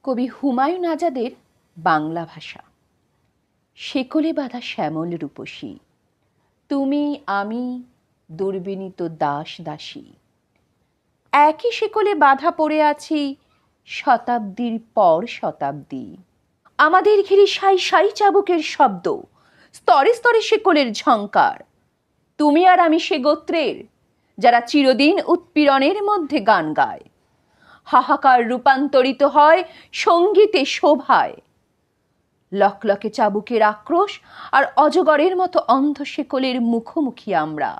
কবি হুমায়ুন আজাদের বাংলা ভাষা। শেকলে বাঁধা শ্যামল রূপসী, তুমি আমি দুর্বিনীত দাস দাসী। একই শেকলে বাঁধা পড়ে আছি শতাব্দীর পর শতাব্দী। আমাদের ঘিরে সাই সাই চাবুকের শব্দ, স্তরে স্তরে শেকলের ঝংকার। তুমি আর আমি সে গোত্রের যারা চিরদিন উৎপীড়নের মধ্যে গান গায়। হাহাকার রূপান্তরিত হয় সঙ্গীতে শোভায়। লকলকে চাবুকের আক্রোশ আর অজগরের মতো অন্ধ শেকলের মুখোমুখি আমরা।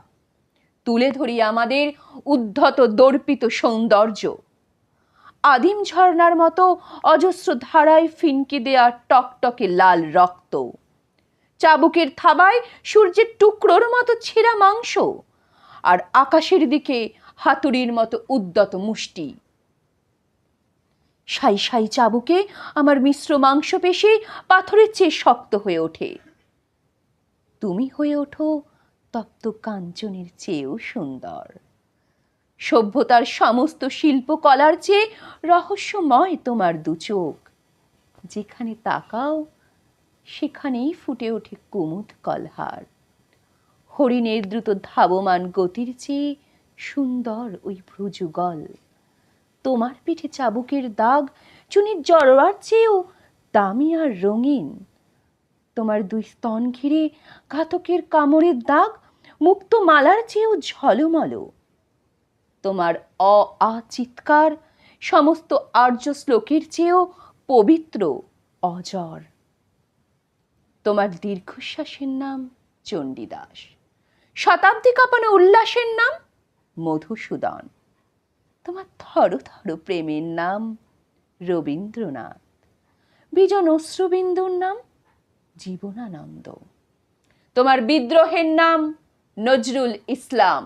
তুলে ধরি আমাদের উদ্ধত দর্পিত সৌন্দর্য। আদিম ঝর্ণার মতো অজস্র ধারায় ফিনকে দেয়া টকটকে লাল রক্ত। চাবুকের থাবায় সূর্যের টুকরোর মতো ছেঁড়া মাংস, আর আকাশের দিকে হাতুড়ির মতো উদ্যত মুষ্টি। সাই সাই চাবুকে আমার মিশ্র মাংসপেশি পাথরের চেয়ে শক্ত হয়ে ওঠে। তুমি হয়ে ওঠো তপ্ত কাঞ্চনের চেয়েও সুন্দর। সভ্যতার সমস্ত শিল্পকলার চেয়ে রহস্যময় তোমার দুচোখ। যেখানে তাকাও সেখানেই ফুটে ওঠে কুমুদ কলহার। হরিণের দ্রুত ধাবমান গতির চেয়ে সুন্দর ওই ভ্রুযুগল। তোমার পিঠে চাবুকের দাগ চুনির জড়োয়ার চেয়েও দামি আর রঙিন। তোমার দুই স্তন ঘিরে ঘাতকের কামড়ের দাগ মুক্ত মালার চেয়েও ঝলমল। তোমার আ চিৎকার সমস্ত আর্য শ্লোকের চেয়েও পবিত্র অজর। তোমার দীর্ঘশ্বাসের নাম চণ্ডীদাস, শতাব্দী কাঁপানো উল্লাসের নাম মধুসূদন। তোমার থর থর প্রেমের নাম রবীন্দ্রনাথ, বিজন অশ্রুবিন্দুর নাম জীবনানন্দ। তোমার বিদ্রোহের নাম নজরুল ইসলাম।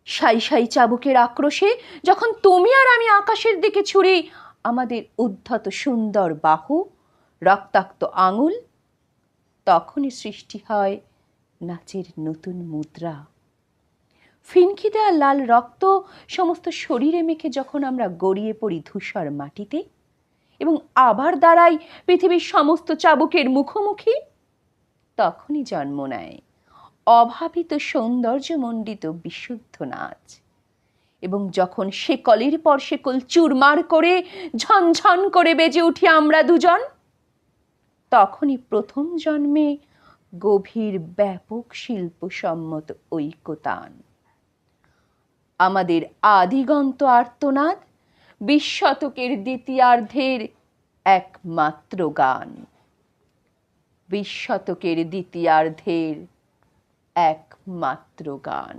সাই সাই চাবুকের আক্রোশে যখন তুমি আর আমি আকাশের দিকে ছুড়ি আমাদের উদ্ধত সুন্দর বাহু, রক্তাক্ত আঙুল, তখনই সৃষ্টি হয় নাচের নতুন মুদ্রা। ফিনকি দেয়া লাল রক্ত সমস্ত শরীরে মেখে যখন আমরা গড়িয়ে পড়ি ধূসর মাটিতে এবং আবার দাঁড়াই পৃথিবীর সমস্ত চাবুকের মুখোমুখি, তখনই জন্ম নেয় অভাবিত সৌন্দর্যমণ্ডিত বিশুদ্ধ নাচ। এবং যখন শেকলের পর শেকল চুরমার করে ঝনঝন করে বেজে উঠি আমরা দুজন, তখনই প্রথম জন্মে গভীর ব্যাপক শিল্পসম্মত ঐকতান। আমাদের আদিগন্ত আর্তনাদ 20 শতকের দ্বিতীয়ার্ধের একমাত্র গান। 20 শতকের দ্বিতীয়ার্ধের একমাত্র গান।